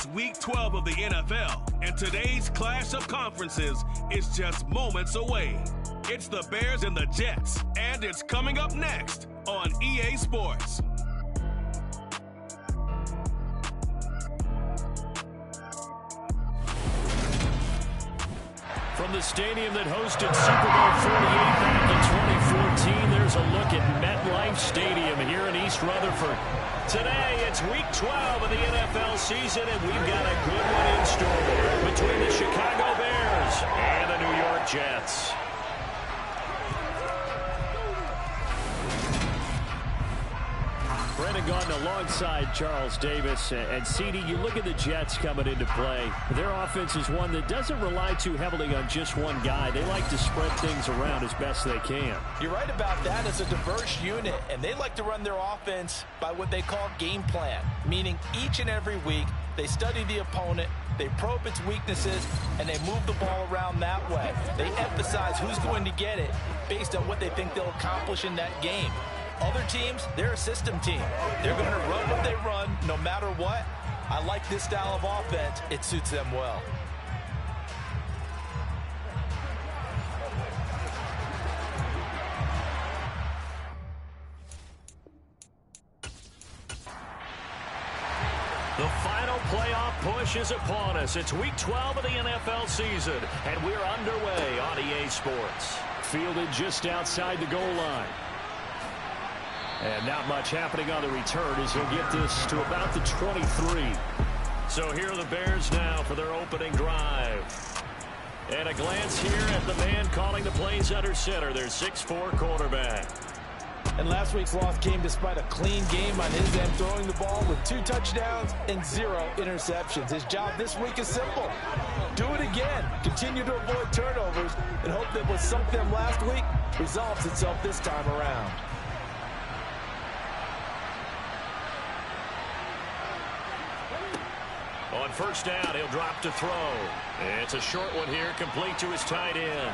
It's Week 12 of the NFL, and today's clash of conferences is just moments away. It's the Bears and the Jets, and it's coming up next on EA Sports. From the stadium that hosted Super Bowl 48 back in 2014, there's a look at MetLife Stadium here in East Rutherford. Today, it's Week 12 of the NFL season, and we've got a good one in store between the Chicago Bears and the New York Jets. Brendan Gaudin alongside Charles Davis. And CD, you look at the Jets coming into play. Their offense is one that doesn't rely too heavily on just one guy. They like to spread things around as best they can. You're right about that. It's a diverse unit, and they like to run their offense by what they call game plan, meaning each and every week they study the opponent, they probe its weaknesses, and they move the ball around that way. They emphasize who's going to get it based on what they think they'll accomplish in that game. Other teams, they're a system team. They're going to run what they run no matter what. I like this style of offense. It suits them well. The final playoff push is upon us. It's Week 12 of the NFL season, and we're underway on EA Sports. Fielded just outside the goal line. And not much happening on the return as he'll get this to about the 23. So here are the Bears now for their opening drive. And a glance here at the man calling the plays under center, their 6'4" quarterback. And last week's loss came despite a clean game on his end, throwing the ball with 2 touchdowns and 0 interceptions. His job this week is simple. Do it again. Continue to avoid turnovers and hope that what sunk them last week resolves itself this time around. On first down, he'll drop to throw. It's a short one here, complete to his tight end.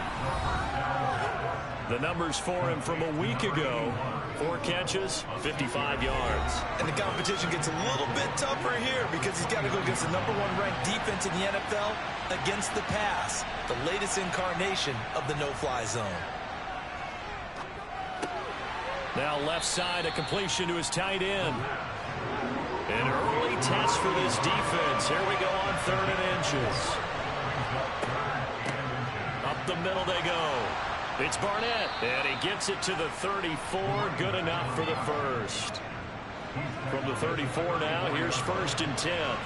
The numbers for him from a week ago: 4 catches, 55 yards. And the competition gets a little bit tougher here because he's got to go against the #1 ranked defense in the NFL against the pass, the latest incarnation of the no-fly zone. Now left side, a completion to his tight end. An early test for this defense. Here we go on 3rd and inches. Up the middle they go. It's Barnett, and he gets it to the 34. Good enough for the first. From the 34 now, here's 1st and 10.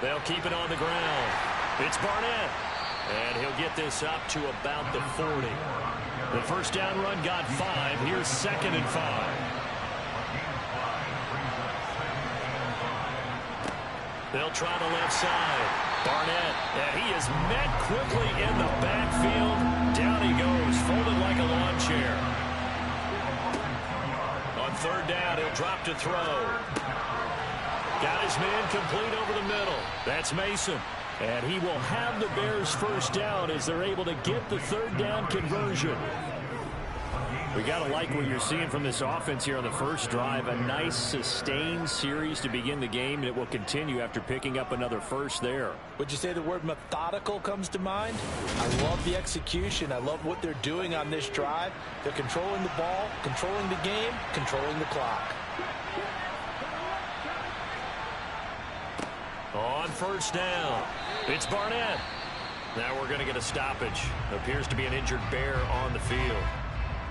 They'll keep it on the ground. It's Barnett, and he'll get this up to about the 40. The first down run got 5. Here's 2nd and 5. They'll try the left side. Barnett, and he is met quickly in the backfield. Down he goes, folded like a lawn chair. On 3rd down, he'll drop to throw. Got his man complete over the middle. That's Mason. And he will have the Bears first down as they're able to get the 3rd down conversion. We got to like what you're seeing from this offense here on the first drive. A nice sustained series to begin the game, and it will continue after picking up another first there. Would you say the word methodical comes to mind? I love the execution. I love what they're doing on this drive. They're controlling the ball, controlling the game, controlling the clock. On first down, it's Barnett. Now we're going to get a stoppage. Appears to be an injured Bear on the field.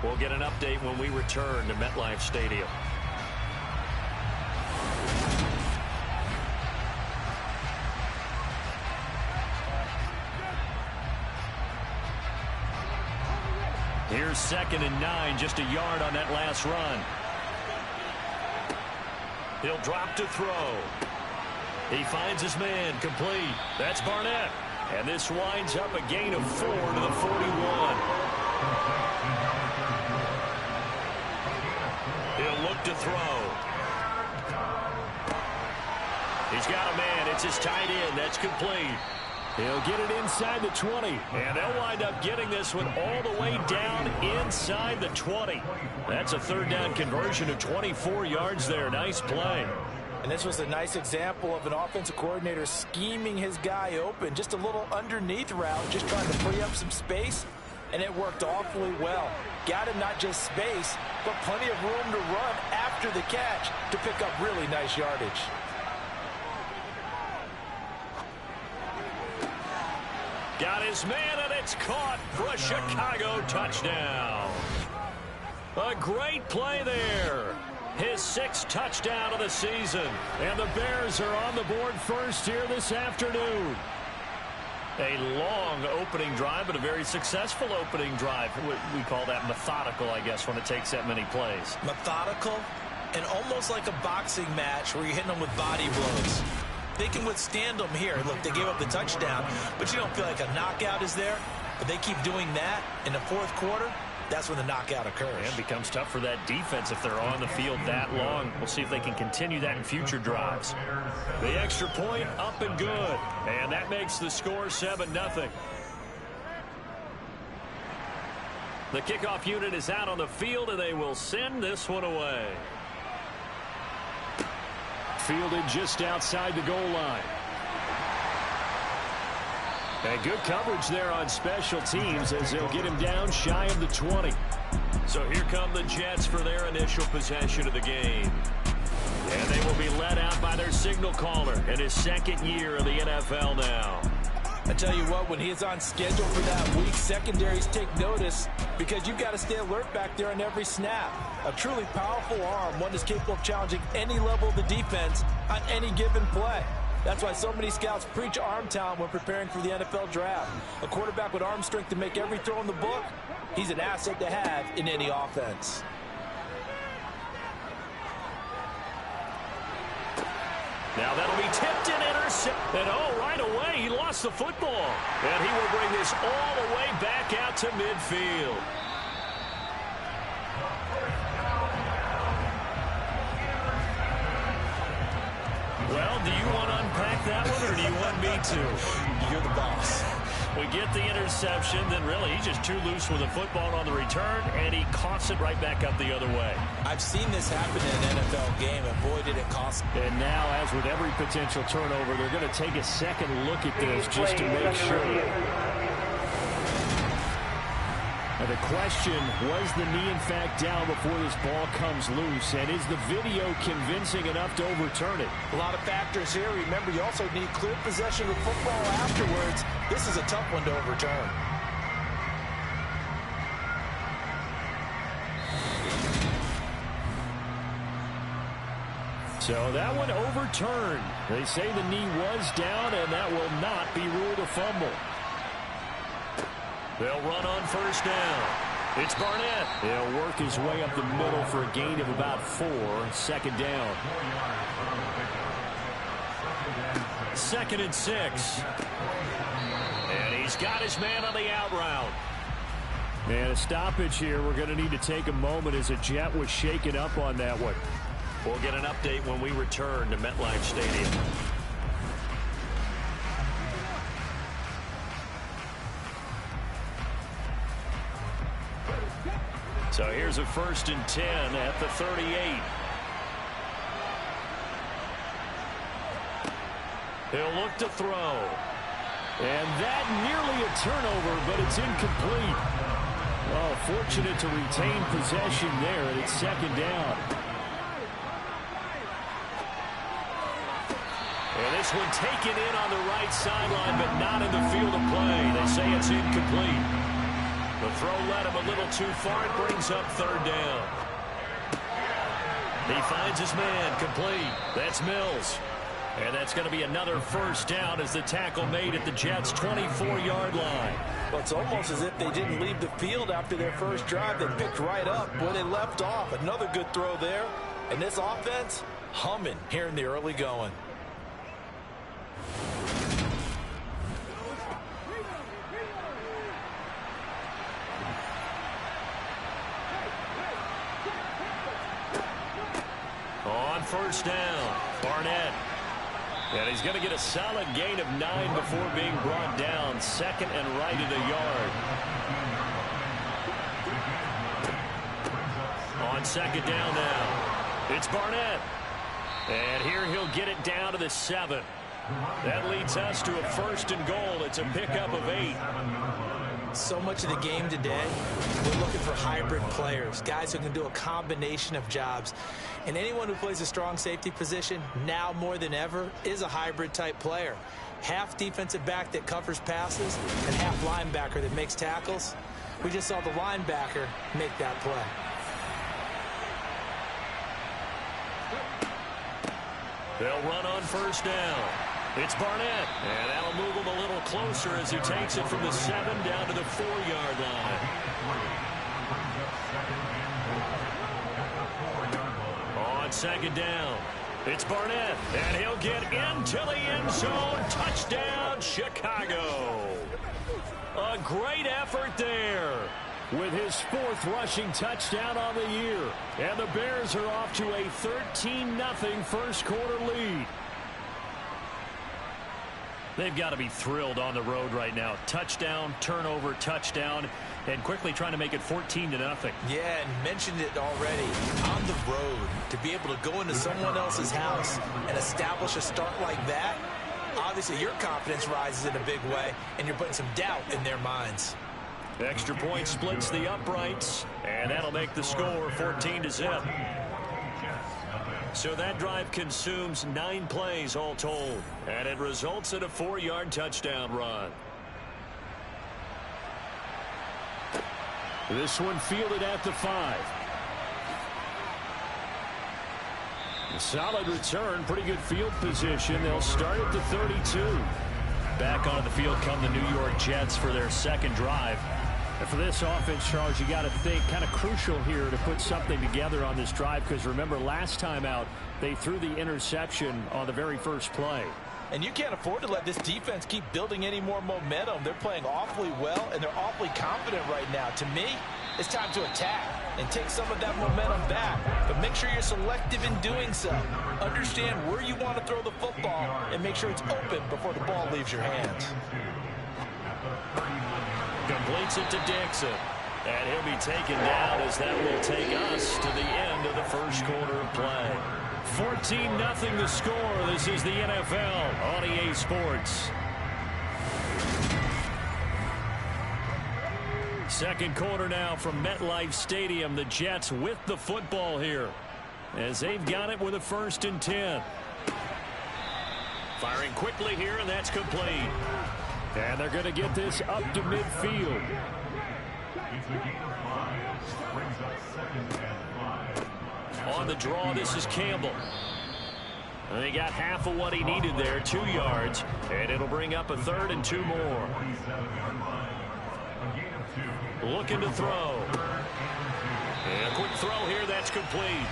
We'll get an update when we return to MetLife Stadium. Here's 2nd and 9, just a yard on that last run. He'll drop to throw. He finds his man complete. That's Barnett. And this winds up a gain of 4 to the 41. He'll look to throw. He's got a man. It's his tight end. That's complete. He'll get it inside the 20. And they'll wind up getting this one all the way down inside the 20. That's a third down conversion of 24 yards there. Nice play. And this was a nice example of an offensive coordinator scheming his guy open. Just a little underneath route, just trying to free up some space. And it worked awfully well. Got him not just space, but plenty of room to run after the catch to pick up really nice yardage. Got his man, and it's caught for a Chicago touchdown. A great play there. His 6th touchdown of the season. And the Bears are on the board first here this afternoon. A long opening drive, but a very successful opening drive. We call that methodical, I guess, when it takes that many plays. Methodical and almost like a boxing match where you're hitting them with body blows. They can withstand them here. Look, they gave up the touchdown, but you don't feel like a knockout is there. But they keep doing that in the 4th quarter. That's when the knockout occurs. And it becomes tough for that defense if they're on the field that long. We'll see if they can continue that in future drives. The extra point up and good. And that makes the score 7-0. The kickoff unit is out on the field, and they will send this one away. Fielded just outside the goal line. And good coverage there on special teams as they'll get him down shy of the 20. So here come the Jets for their initial possession of the game. And they will be led out by their signal caller in his 2nd year of the NFL now. I tell you what, when he is on schedule for that week, secondaries take notice because you've got to stay alert back there on every snap. A truly powerful arm, one that's capable of challenging any level of the defense on any given play. That's why so many scouts preach arm talent when preparing for the NFL draft. A quarterback with arm strength to make every throw in the book, he's an asset to have in any offense. Now that'll be tipped and intercepted. And oh, right away, he lost the football. And he will bring this all the way back out to midfield. Well, do you want to unpack that one, or do you want me to? You're the boss. We get the interception, then really he's just too loose with the football on the return, and he coughs it right back up the other way. I've seen this happen in an NFL game, and boy, did it cost. And now, as with every potential turnover, they're going to take a second look at this just to make sure. Now the question, was the knee in fact down before this ball comes loose? And is the video convincing enough to overturn it? A lot of factors here. Remember, you also need clear possession of football afterwards. This is a tough one to overturn. So that one overturned. They say the knee was down, and that will not be ruled a fumble. They'll run on first down. It's Barnett. He'll work his way up the middle for a gain of about 4. 2nd down. 2nd and 6. And he's got his man on the out route. And a stoppage here. We're going to need to take a moment as a Jet was shaken up on that one. We'll get an update when we return to MetLife Stadium. So here's a 1st and 10 at the 38. He'll look to throw. And that nearly a turnover, but it's incomplete. Well, fortunate to retain possession there, and it's 2nd down. And this one taken in on the right sideline, but not in the field of play. They say it's incomplete. The throw led him a little too far. It brings up 3rd down. He finds his man complete. That's Mills. And that's going to be another 1st down as the tackle made at the Jets' 24-yard line. Well, it's almost as if they didn't leave the field after their first drive. They picked right up where they left off. Another good throw there. And this offense, humming here in the early going. On 1st down, Barnett. And he's going to get a solid gain of 9 before being brought down. Second and right at a yard. On second down now, it's Barnett. And here he'll get it down to the 7. That leads us to a 1st and goal. It's a pickup of 8. So much of the game today, we're looking for hybrid players, guys who can do a combination of jobs. And anyone who plays a strong safety position, now more than ever, is a hybrid type player. Half defensive back that covers passes and half linebacker that makes tackles. We just saw the linebacker make that play. They'll run on 1st down. It's Barnett, and that'll move him a little closer as he takes it from the 7 down to the 4-yard line. On 2nd down, it's Barnett, and he'll get into the end zone. Touchdown, Chicago. A great effort there with his 4th rushing touchdown on the year. And the Bears are off to a 13-0 first quarter lead. They've got to be thrilled on the road right now. Touchdown, turnover, touchdown, and quickly trying to make it 14-0. Yeah, and mentioned it already. On the road, to be able to go into someone else's house and establish a start like that, obviously your confidence rises in a big way, and you're putting some doubt in their minds. Extra point splits the uprights, and that'll make the score 14-0. So that drive consumes 9 plays all told, and it results in a 4-yard touchdown run. This one fielded at the 5. A solid return, pretty good field position. They'll start at the 32. Back onto the field come the New York Jets for their 2nd drive. And for this offense, Charles, you got to think kind of crucial here to put something together on this drive, because remember last time out they threw the interception on the very first play. And you can't afford to let this defense keep building any more momentum. They're playing awfully well, and they're awfully confident right now. To me, it's time to attack and take some of that momentum back. But make sure you're selective in doing so. Understand where you want to throw the football and make sure it's open before the ball leaves your hands. Completes it to Dixon. And he'll be taken down as that will take us to the end of the first quarter of play. 14-0 the score. This is the NFL on EA Sports. Second quarter now from MetLife Stadium. The Jets with the football here as they've got it with a 1st and 10. Firing quickly here, and that's complete. And they're going to get this up to midfield. On the draw, this is Campbell. And he got half of what he needed there, 2 yards. And it'll bring up a 3rd and 2 more. Looking to throw. And a quick throw here, that's complete.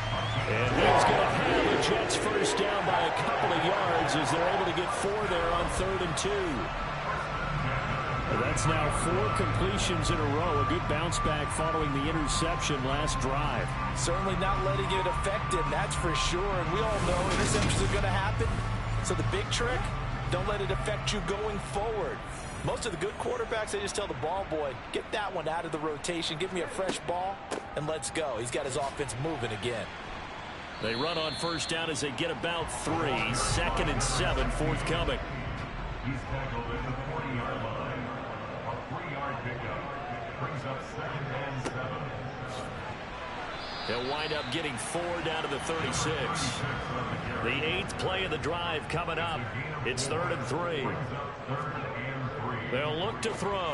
And he's going to have the Jets 1st down by a couple of yards as they're able to get 4 there on 3rd and 2. That's now 4 completions in a row. A good bounce back following the interception last drive. Certainly not letting it affect him, that's for sure. And we all know interceptions are going to happen. So the big trick, don't let it affect you going forward. Most of the good quarterbacks, they just tell the ball boy, get that one out of the rotation, give me a fresh ball, and let's go. He's got his offense moving again. They run on 1st down as they get about 3. 2nd and 7 forthcoming. He's tackled at the 40-yard line. A 3-yard pickup brings up 2nd and 7. He'll wind up getting 4 down to the 36. The 8th play of the drive coming up. It's 3rd and 3. They'll look to throw.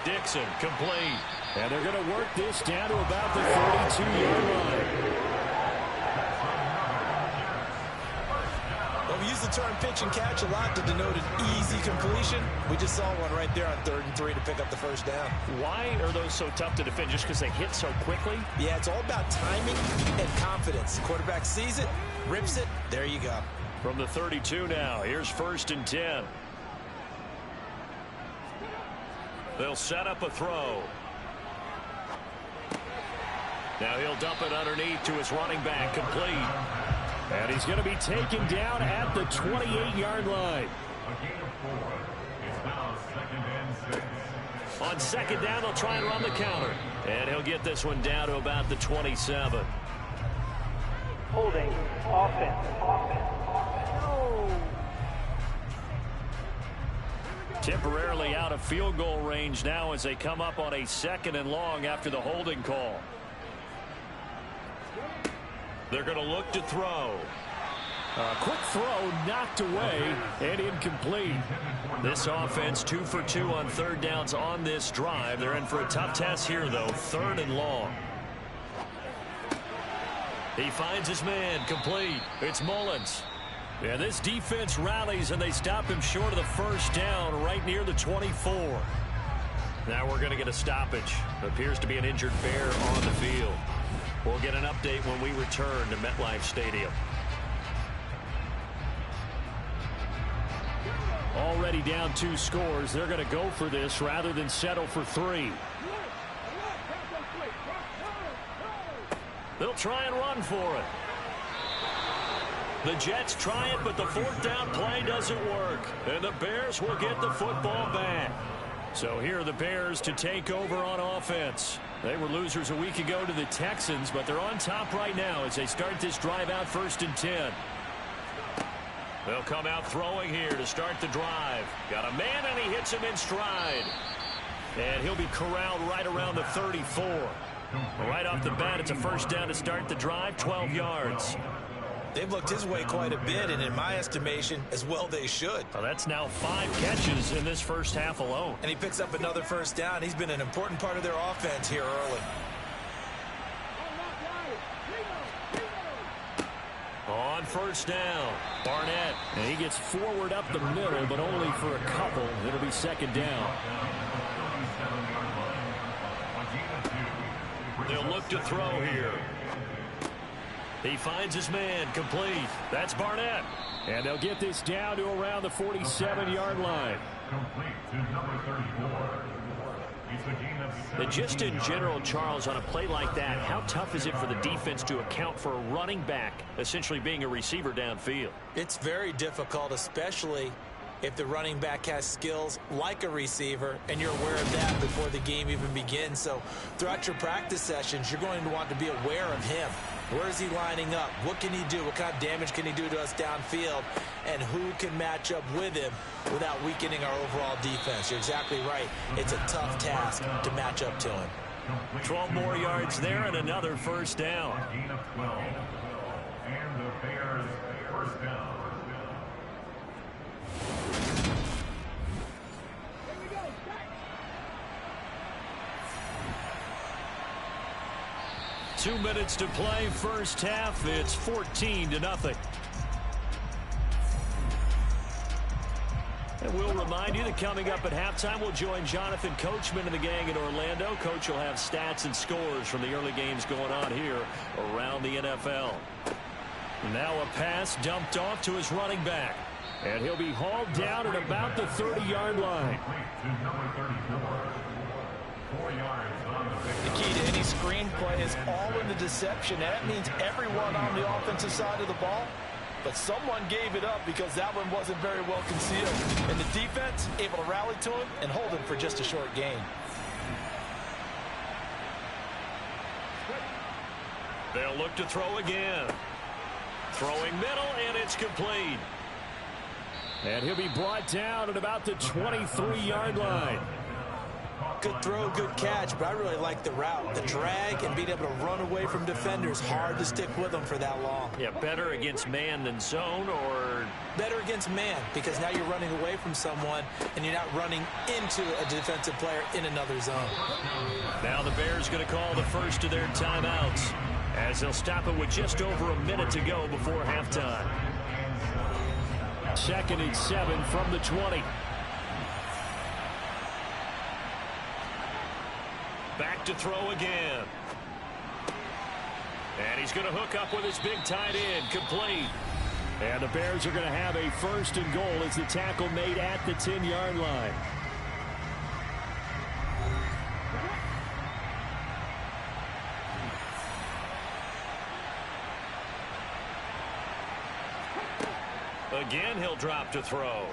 Dixon complete. And they're going to work this down to about the 42-yard line. Well, we use the term pitch and catch a lot to denote an easy completion. We just saw one right there on 3rd and 3 to pick up the 1st down. Why are those so tough to defend? Just because they hit so quickly? Yeah, it's all about timing and confidence. The quarterback sees it, rips it, there you go. From the 32 now, here's 1st and 10. They'll set up a throw. Now he'll dump it underneath to his running back, complete. And he's going to be taken down at the 28-yard line. On second down, they'll try and run the counter. And he'll get this one down to about the 27. Holding, offense. Temporarily out of field goal range now as they come up on a 2nd and long after the holding call. They're going to look to throw. A quick throw knocked away and incomplete. This offense 2 for 2 on 3rd downs on this drive. They're in for a tough test here, though. 3rd and long. He finds his man, complete. It's Mullins. And this defense rallies, and they stop him short of the 1st down right near the 24. Now we're going to get a stoppage. Appears to be an injured Bear on the field. We'll get an update when we return to MetLife Stadium. Already down 2 scores. They're going to go for this rather than settle for 3. They'll try and run for it. The Jets try it, but the 4th down play doesn't work. And the Bears will get the football back. So here are the Bears to take over on offense. They were losers a week ago to the Texans, but they're on top right now as they start this drive out 1st and 10. They'll come out throwing here to start the drive. Got a man, and he hits him in stride. And he'll be corralled right around the 34. Right off the bat, it's a 1st down to start the drive, 12 yards. They've looked his way quite a bit, and in my estimation, as well they should. Well, that's now 5 catches in this 1st half alone. And he picks up another 1st down. He's been an important part of their offense here early. On 1st down, Barnett. And he gets forward up the middle, but only for a couple. It'll be 2nd down. They'll look to throw here. He finds his man, complete. That's Barnett. And they'll get this down to around the 47-yard line. Complete to number 34. And just in general, Charles, on a play like that, how tough is it for the defense to account for a running back essentially being a receiver downfield? It's very difficult, especially if the running back has skills like a receiver, and you're aware of that before the game even begins. So throughout your practice sessions, you're going to want to be aware of him. Where is he lining up? What can he do? What kind of damage can he do to us downfield? And who can match up with him without weakening our overall defense? You're exactly right. It's a tough task to match up to him. 12 more yards there and another 1st down. Gain of 12. And the Bears 1st down. 2 minutes to play, 1st half. It's 14-0. And we'll remind you that coming up at halftime, we'll join Jonathan Coachman and the gang in Orlando. Coach will have stats and scores from the early games going on here around the NFL. Now a pass dumped off to his running back. And he'll be hauled down at about the 30-yard line. The key to any screen play is all in the deception. That means everyone on the offensive side of the ball. But someone gave it up because that one wasn't very well concealed. And the defense able to rally to him and hold him for just a short gain. They'll look to throw again. Throwing middle, and it's complete. And he'll be brought down at about the 23-yard line. Good throw, good catch, but I really like the route. The drag and being able to run away from defenders. Hard to stick with them for that long. Yeah, better against man than zone, or? Better against man, because now you're running away from someone and you're not running into a defensive player in another zone. Now the Bears going to call the first of their timeouts as they'll stop it with just over a minute to go before halftime. 2nd and 7 from the 20. Back to throw again. And he's going to hook up with his big tight end, complete. And the Bears are going to have a 1st and goal as the tackle made at the 10-yard line. Again, he'll drop to throw.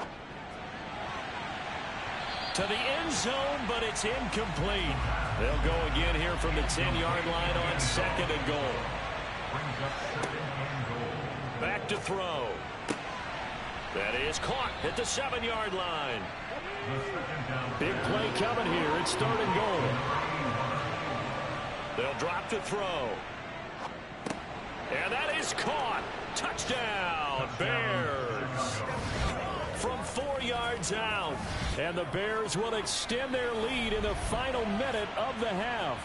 To the end zone, but it's incomplete. They'll go again here from the 10-yard line on 2nd and goal. Back to throw. That is caught at the 7-yard line. Big play coming here. It's 3rd and goal. They'll drop to throw. And that is caught. Touchdown, Bears. From 4 yards out. And the Bears will extend their lead in the final minute of the half.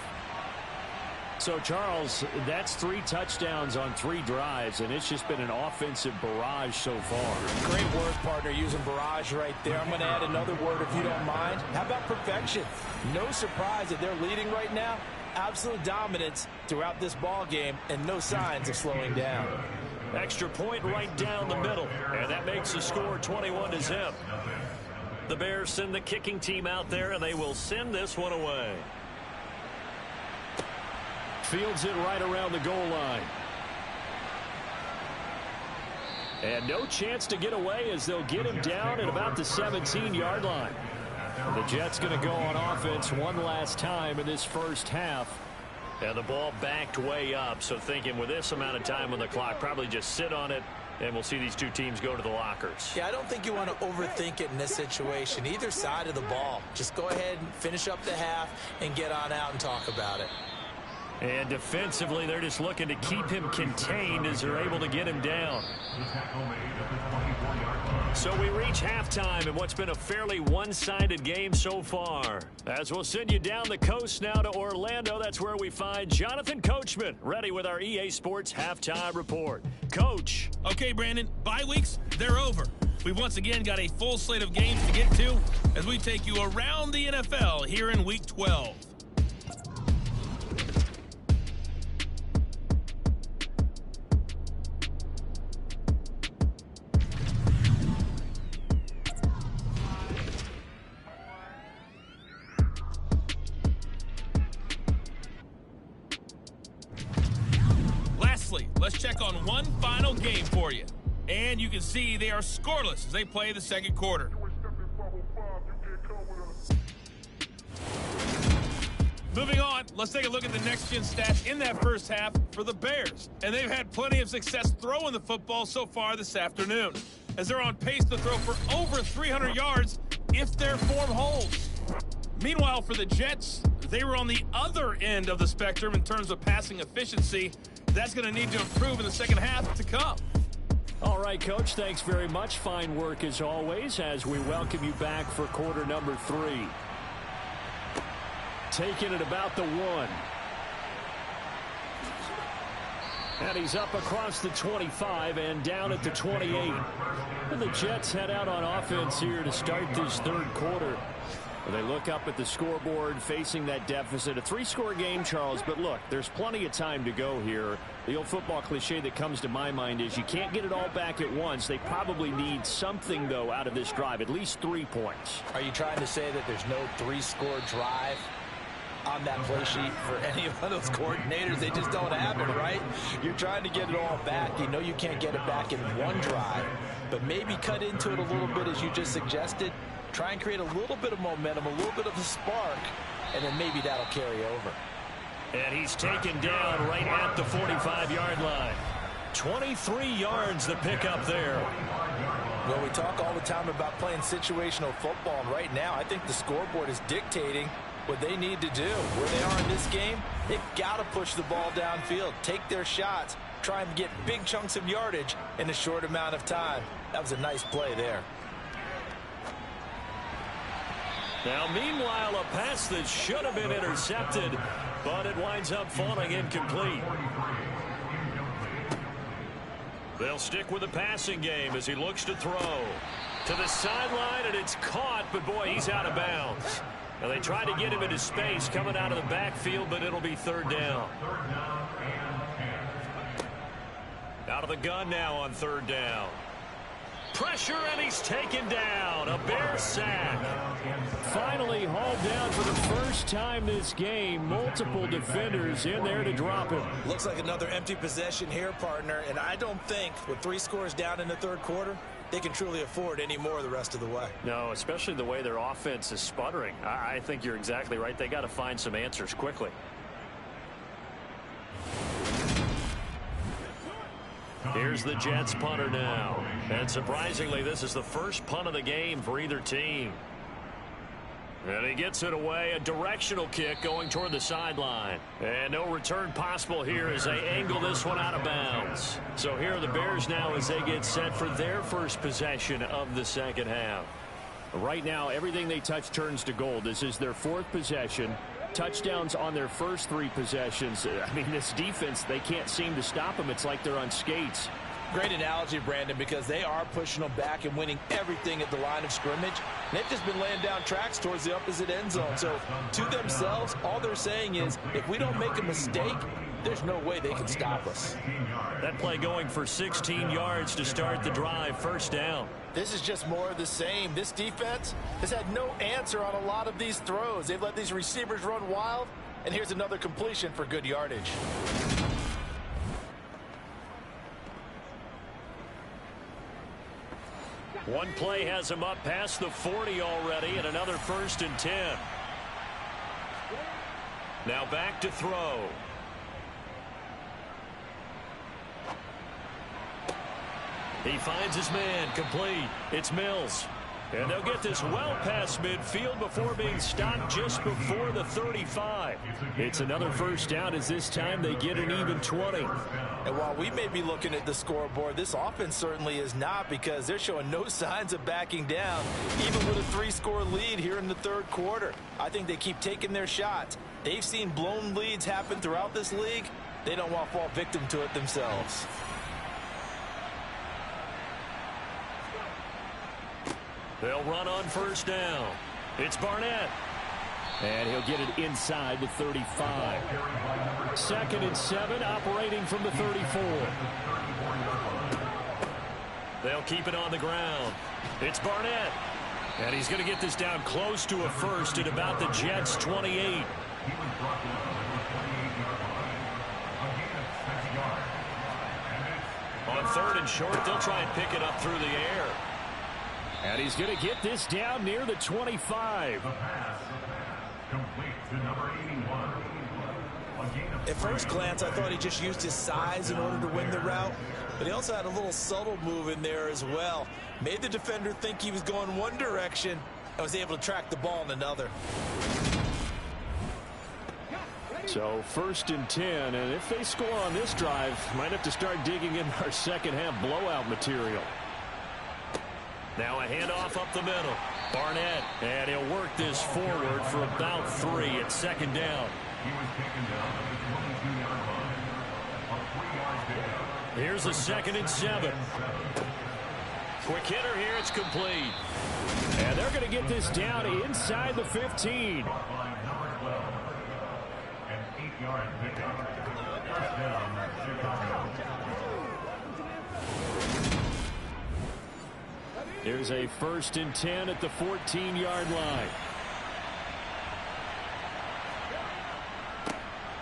So, Charles, that's 3 touchdowns on 3 drives, and it's just been an offensive barrage so far. Great word, partner, using barrage right there. I'm going to add another word if you don't mind. How about perfection? No surprise that they're leading right now. Absolute dominance throughout this ball game, and no signs of slowing down. Extra point right down the middle, and that makes the score 21-0. The Bears send the kicking team out there, and they will send this one away. Fields it right around the goal line. And no chance to get away as they'll get him down at about the 17-yard line. The Jets going to go on offense one last time in this first half. And the ball backed way up, so thinking with this amount of time on the clock, probably just sit on it, and we'll see these two teams go to the lockers. Yeah, I don't think you want to overthink it in this situation. Either side of the ball. Just go ahead and finish up the half and get on out and talk about it. And defensively, they're just looking to keep him contained as they're able to get him down. So we reach halftime in what's been a fairly one-sided game so far. As we'll send you down the coast now to Orlando, that's where we find Jonathan Coachman, ready with our EA Sports Halftime Report. Coach. Okay, Brandon, bye weeks, they're over. We've once again got a full slate of games to get to as we take you around the NFL here in Week 12. Let's check on one final game for you. And you can see they are scoreless as they play the second quarter. Moving on, let's take a look at the next-gen stats in that first half for the Bears. And they've had plenty of success throwing the football so far this afternoon, as they're on pace to throw for over 300 yards if their form holds. Meanwhile, for the Jets, they were on the other end of the spectrum in terms of passing efficiency. That's going to need to improve in the second half to come. All right, Coach, thanks very much. Fine work as always as we welcome you back for quarter number 3. Taking it about the 1. And he's up across the 25 and down at the 28. And the Jets head out on offense here to start this third quarter. They look up at the scoreboard facing that deficit. A 3-score game, Charles, but look, there's plenty of time to go here. The old football cliche that comes to my mind is you can't get it all back at once. They probably need something, though, out of this drive, at least 3 points. Are you trying to say that there's no 3-score drive on that play sheet for any of those coordinators? They just don't have it, right? You're trying to get it all back. You know you can't get it back in one drive, but maybe cut into it a little bit as you just suggested. Try and create a little bit of momentum, a little bit of a spark, and then maybe that'll carry over. And he's taken down right at the 45-yard line. 23 yards the pickup there. Well, we talk all the time about playing situational football, and right now I think the scoreboard is dictating what they need to do. Where they are in this game, they've got to push the ball downfield, take their shots, try and get big chunks of yardage in a short amount of time. That was a nice play there. Now, meanwhile, a pass that should have been intercepted, but it winds up falling incomplete. They'll stick with the passing game as he looks to throw. To the sideline, and it's caught, but boy, he's out of bounds. Now, they tried to get him into space coming out of the backfield, but it'll be third down. Out of the gun now on third down. Pressure, and he's taken down. A Bear sack. Finally hauled down for the first time this game. Multiple defenders in there to drop him. Looks like another empty possession here, partner. And I don't think with 3 scores down in the third quarter, they can truly afford any more the rest of the way. No, especially the way their offense is sputtering. I think you're exactly right. They got to find some answers quickly. Here's the Jets punter now. And surprisingly, this is the first punt of the game for either team. And he gets it away, a directional kick going toward the sideline. And no return possible here as they angle this one out of bounds. So here are the Bears now as they get set for their first possession of the second half. Right now, everything they touch turns to gold. This is their fourth possession. Touchdowns on their first 3 possessions. I mean, this defense, they can't seem to stop them. It's like they're on skates. Great analogy, Brandon, because they are pushing them back and winning everything at the line of scrimmage. And they've just been laying down tracks towards the opposite end zone. So to themselves, all they're saying is, if we don't make a mistake, there's no way they can stop us. That play going for 16 yards to start the drive, first down. This is just more of the same. This defense has had no answer on a lot of these throws. They've let these receivers run wild, and here's another completion for good yardage. One play has him up past the 40 already, and another 1st and 10. Now back to throw. He finds his man, complete. It's Mills. And they'll get this well past midfield before being stopped just before the 35. It's another first down as this time they get an even 20. And while we may be looking at the scoreboard, this offense certainly is not, because they're showing no signs of backing down, even with a 3-score lead here in the third quarter. I think they keep taking their shots. They've seen blown leads happen throughout this league. They don't want to fall victim to it themselves. They'll run on first down. It's Barnett. And he'll get it inside the 35. 2nd and 7, operating from the 34. They'll keep it on the ground. It's Barnett. And he's going to get this down close to a first at about the Jets' 28. On 3rd and short, they'll try and pick it up through the air. And he's going to get this down near the 25. At first glance, I thought he just used his size in order to win the route, but he also had a little subtle move in there as well. Made the defender think he was going one direction and was able to track the ball in another. So 1st and 10, and if they score on this drive, might have to start digging in our second half blowout material. Now a handoff up the middle. Barnett, and he'll work this forward for about 3 at 2nd down. Here's a 2nd and 7. Quick hitter here, it's complete. And they're going to get this down inside the 15. Here's a 1st and 10 at the 14-yard line.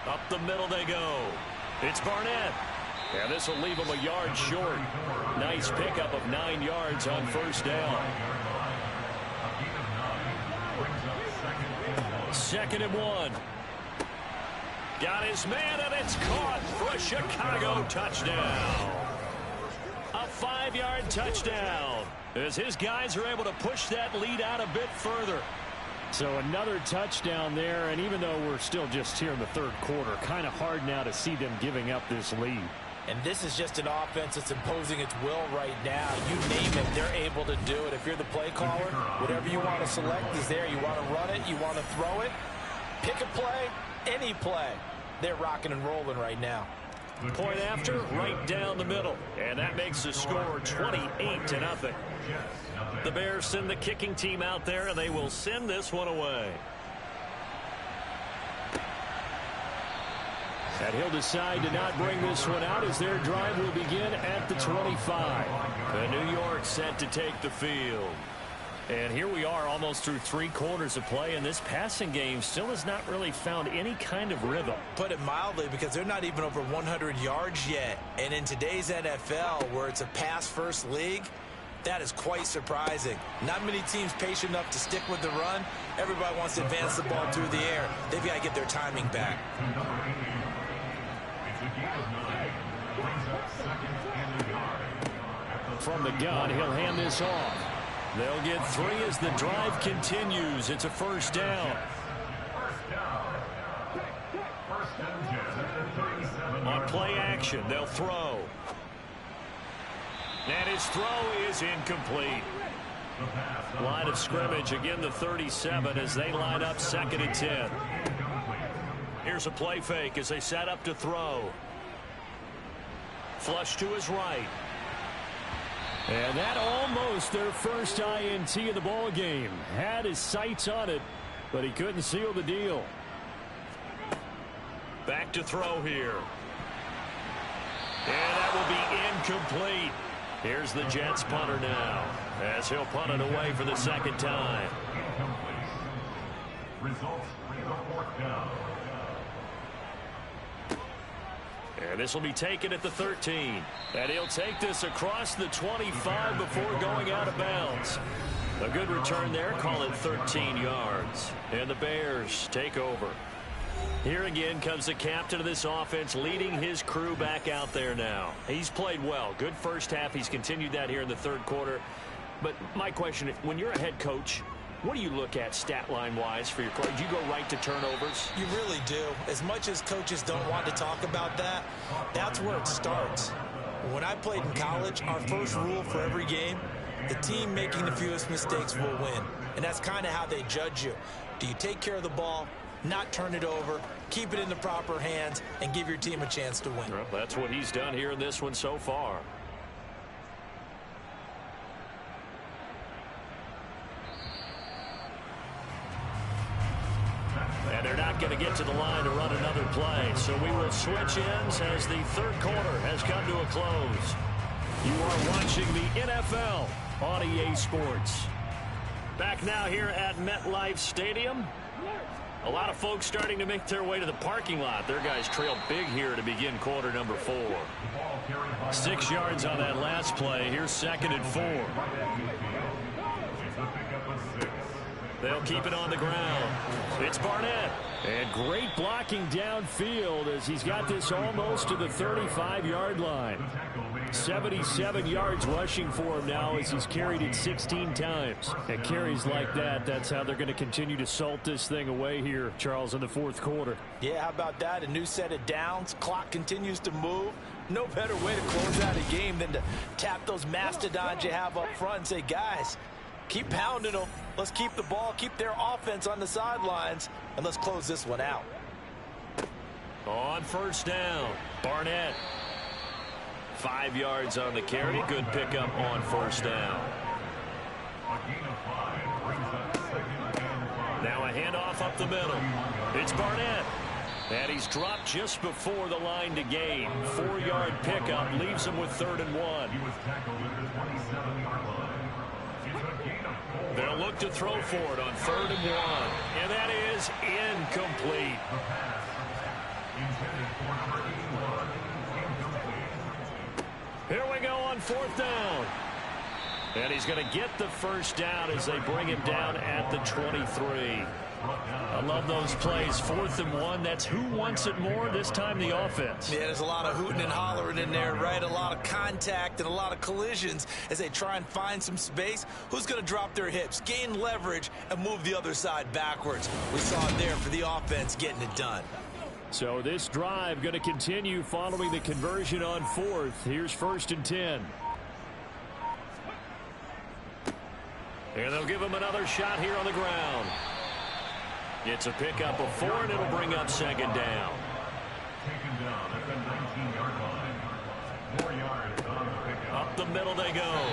Up the middle they go. It's Barnett. And this will leave him a yard short. Nice pickup of 9 yards on first down. 2nd and 1. Got his man, and it's caught for a Chicago touchdown. A 5-yard touchdown as his guys are able to push that lead out a bit further. So another touchdown there, and even though we're still just here in the third quarter, kind of hard now to see them giving up this lead. And this is just an offense that's imposing its will right now. You name it, they're able to do it. If you're the play caller, whatever you want to select is there. You want to run it, you want to throw it, pick a play, any play. They're rocking and rolling right now. Point after, right down the middle. And that makes the score 28-0. The Bears send the kicking team out there, and they will send this one away. And he'll decide to not bring this one out as their drive will begin at the 25. And New York set to take the field. And here we are almost through 3 quarters of play, and this passing game still has not really found any kind of rhythm. Put it mildly, because they're not even over 100 yards yet. And in today's NFL, where it's a pass-first league, That is quite surprising. Not many teams patient enough to stick with the run. Everybody wants to advance the ball through the air. They've got to get their timing back. From the gun, he'll hand this off. They'll get 3 as the drive continues. It's a first down. On play action, they'll throw. And his throw is incomplete. Line of scrimmage, again the 37 as they line up 2nd and 10. Here's a play fake as they set up to throw. Flush to his right. And that almost their first INT of the ball game. Had his sights on it, but he couldn't seal the deal. Back to throw here. And that will be incomplete. Here's the Jets punter now, as he'll punt it away for the 2nd time. Results, the 4th down. And this will be taken at the 13. And he'll take this across the 25 before going out of bounds. A good return there, call it 13 yards. And the Bears take over. Here again comes the captain of this offense, leading his crew back out there now. He's played well. Good first half. He's continued that here in the 3rd quarter. But my question, when you're a head coach, what do you look at stat line wise for your coach? Do you go right to turnovers? You really do. As much as coaches don't want to talk about that, that's where it starts. When I played in college, our first rule for every game, the team making the fewest mistakes will win. And that's kind of how they judge you. Do you take care of the ball, not turn it over, keep it in the proper hands, and give your team a chance to win? Well, that's what he's done here in this one so far. And they're not going to get to the line to run another play. So we will switch ends as the 3rd quarter has come to a close. You are watching the NFL on EA Sports. Back now here at MetLife Stadium. A lot of folks starting to make their way to the parking lot. Their guys trailed big here to begin quarter number 4. 6 yards on that last play. Here's 2nd and 4. They'll keep it on the ground. It's Barnett. And great blocking downfield as he's got this almost to the 35-yard line. 77 yards rushing for him now as he's carried it 16 times. And carries like that, that's how they're going to continue to salt this thing away here, Charles, in the 4th quarter. Yeah, how about that? A new set of downs. Clock continues to move. No better way to close out a game than to tap those mastodons you have up front and say, guys, keep pounding them. Let's keep the ball, keep their offense on the sidelines, and let's close this one out. On first down, Barnett. 5 yards on the carry. Good pickup on first down. Now a handoff up the middle. It's Barnett. And he's dropped just before the line to gain. 4-yard pickup leaves him with 3rd and 1. They'll look to throw for it on 3rd and 1. And that is incomplete. Here we go on 4th down. And he's going to get the first down as they bring him down at the 23. I love those plays. 4th and 1. That's who wants it more. This time the offense. Yeah, there's a lot of hooting and hollering in there, right? A lot of contact and a lot of collisions as they try and find some space. Who's going to drop their hips, gain leverage, and move the other side backwards? We saw it there for the offense getting it done. So this drive going to continue following the conversion on 4th. Here's 1st and 10. And they'll give him another shot here on the ground. It's a pickup of 4, and it'll bring up 2nd down. Taken down at the 19-yard line. 4 yards on the pickup. Up the middle they go.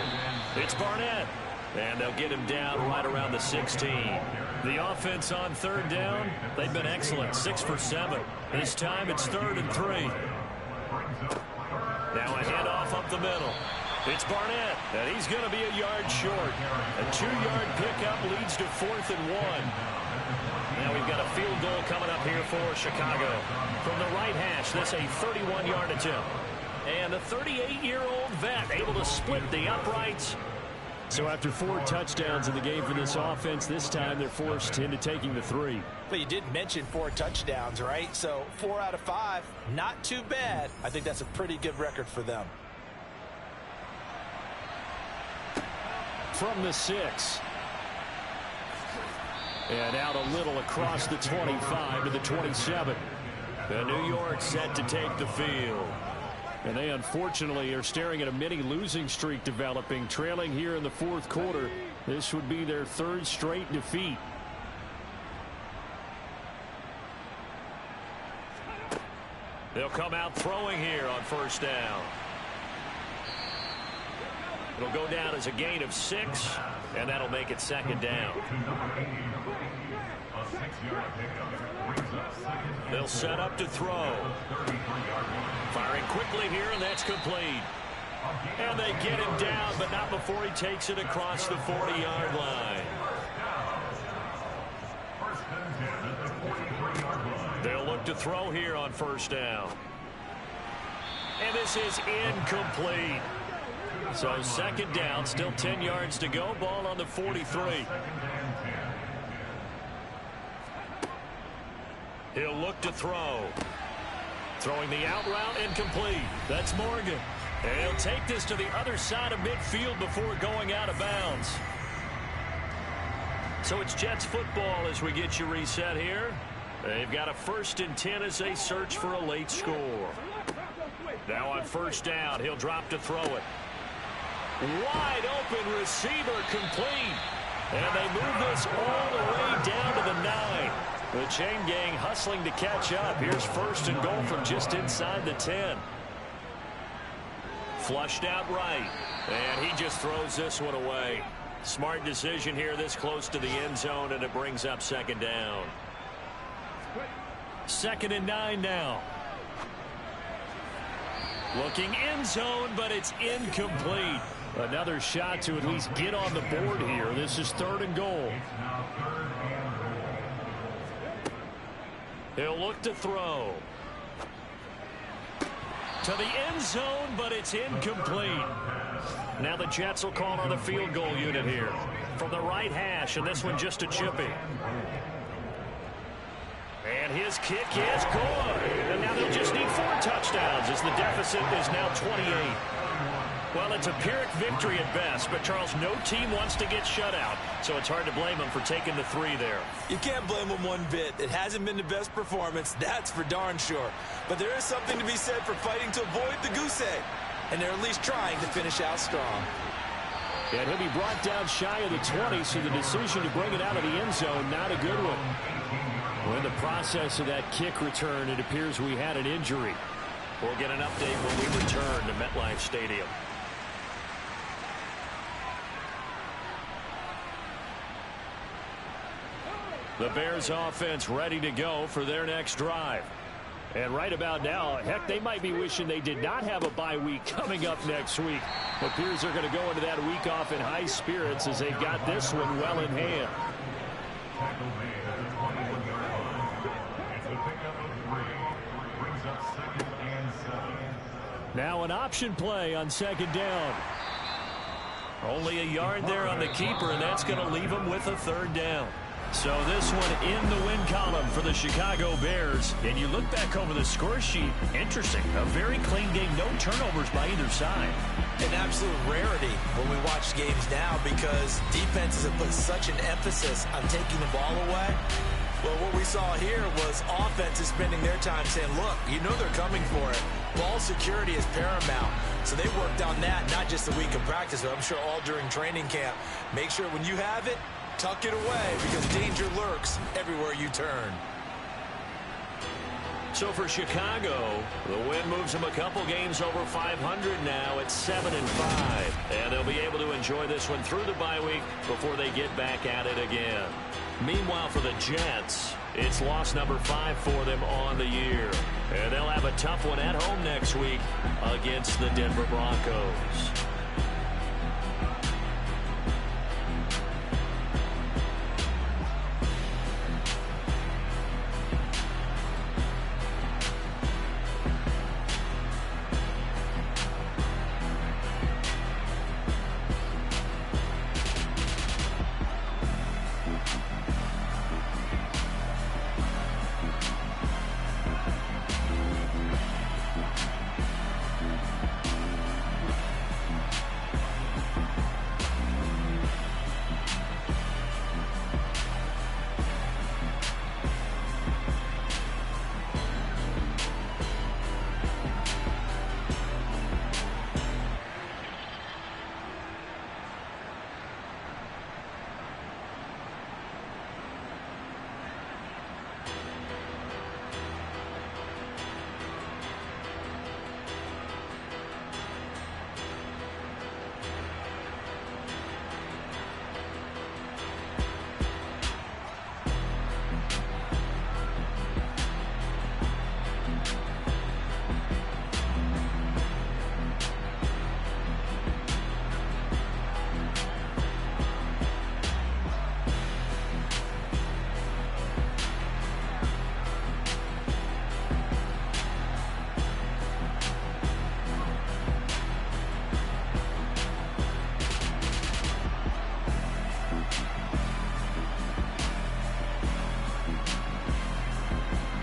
It's Barnett. And they'll get him down right around the 16. The offense on 3rd down, they've been excellent. 6 for 7. This time it's 3rd and 3. Now a handoff up the middle. It's Barnett, and he's going to be a yard short. A 2-yard pickup leads to 4th and 1. Now we've got a field goal coming up here for Chicago. From the right hash, this a 31-yard attempt. And the 38-year-old vet able to split the uprights So after 4 touchdowns in the game for this offense, this time they're forced into taking the 3. But you did mention 4 touchdowns, right? So 4 out of 5, not too bad. I think that's a pretty good record for them. From the 6. And out a little across the 25 to the 27. And New York set to take the field. And they unfortunately are staring at a mini losing streak developing, trailing here in the 4th quarter. This would be their 3rd straight defeat. They'll come out throwing here on 1st down. It'll go down as a gain of 6, and that'll make it 2nd down. They'll set up to throw. Firing quickly here, and that's complete. And they get him down, but not before he takes it across the 40-yard line. They'll look to throw here on 1st down. And this is incomplete. So 2nd down, still 10 yards to go. Ball on the 43. He'll look to throw. Throwing the out route, incomplete. That's Morgan. And he'll take this to the other side of midfield before going out of bounds. So it's Jets football as we get you reset here. They've got a 1st and 10 as they search for a late score. Now on 1st down, he'll drop to throw it. Wide open receiver, complete. And they move this all the way down to the 9. The chain gang hustling to catch up. Here's 1st and goal from just inside the 10. Flushed out right. And he just throws this one away. Smart decision here this close to the end zone, and it brings up 2nd down. 2nd and 9 now. Looking end zone, but it's incomplete. Another shot to at least get on the board here. This is 3rd and goal. He'll look to throw. To the end zone, but it's incomplete. Now the Jets will call on the field goal unit here. From the right hash, and this one just a chippy. And his kick is good. And now they'll just need 4 touchdowns as the deficit is now 28. Well, it's a Pyrrhic victory at best, but Charles, no team wants to get shut out, so it's hard to blame them for taking the 3 there. You can't blame them one bit. It hasn't been the best performance, that's for darn sure. But there is something to be said for fighting to avoid the goose egg, and they're at least trying to finish out strong. And he'll be brought down shy of the 20, so the decision to bring it out of the end zone, not a good one. Well, in the process of that kick return, it appears we had an injury. We'll get an update when we return to MetLife Stadium. The Bears offense ready to go for their next drive. And right about now, heck, they might be wishing they did not have a bye week coming up next week. It appears they're going to go into that week off in high spirits as they've got this one well in hand. Now an option play on 2nd down. Only a yard there on the keeper, and that's going to leave them with a 3rd down. So this one in the win column for the Chicago Bears. And you look back over the score sheet, interesting. A very clean game, no turnovers by either side. An absolute rarity when we watch games now because defenses have put such an emphasis on taking the ball away. Well, what we saw here was offenses spending their time saying, look, you know they're coming for it. Ball security is paramount. So they worked on that, not just a week of practice, but I'm sure all during training camp. Make sure when you have it, tuck it away because danger lurks everywhere you turn. So for Chicago, the win moves them a couple games over 500 now at 7-5. And they'll be able to enjoy this one through the bye week before they get back at it again. Meanwhile, for the Jets, it's loss number 5 for them on the year. And they'll have a tough one at home next week against the Denver Broncos.